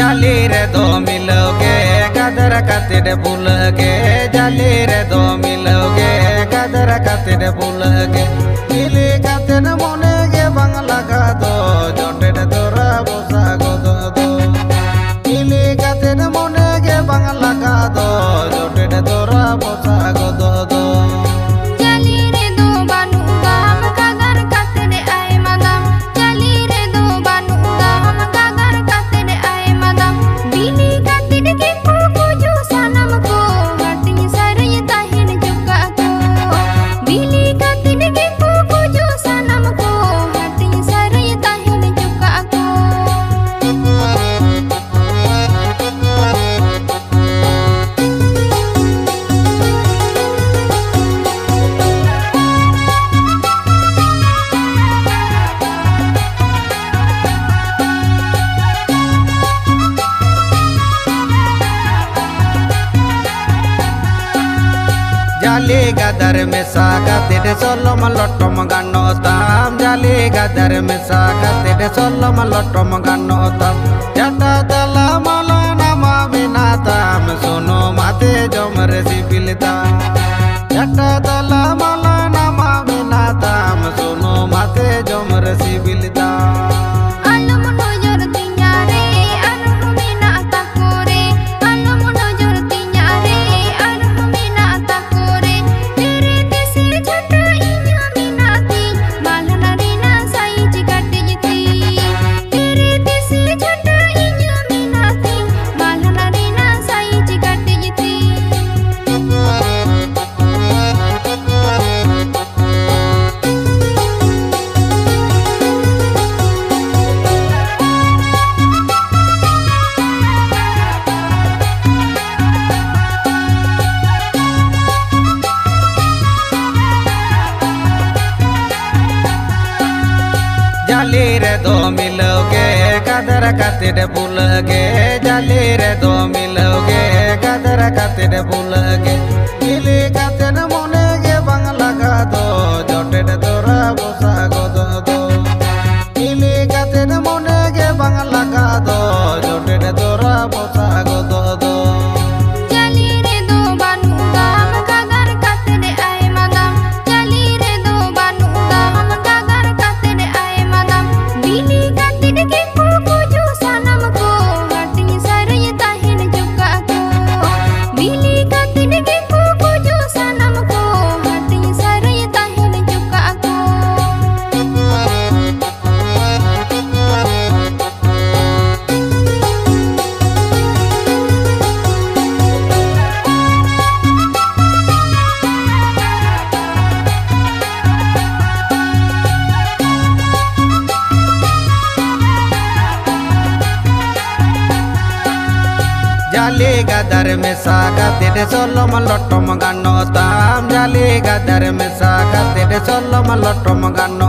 जाली रे दो मिलोगे कदर खातिर भूलोगे जाली रे दो मिलोगे कदर खातिर भूलोगे मिली खातिर मने गे बांगला का दो जोटे तोरा बोसा गो दो मिली खातिर मने गे बांगला का दो जोटे तोरा बोसा गो दो जाली गदर में सागा तेरे सोलम लटम गानो ताम जाली गदर में सागा तेरे सोलम लटम गानो ताम जटा दला मला नामा बिना ताम सुनो माते जोमर सिबिलता जटा दला मला नामा बिना ताम सुनो माते जोमर सिबिलता जाली रे दो मिलोगे कदर खातिर भूलोगे जाली रे दो मिलोगे कदर खातिर भूलोगे मिली खातिर मने गे बांगला का दो जोटे तोरा बोसा गो दो मिली खातिर मने गे बांगला का दो जोटे तोरा बोसा गो दो जाली गदर में सागा तेरे सोलम लटम गानो ताम जाली गदर में सागा तेरे सोलम लटम गानो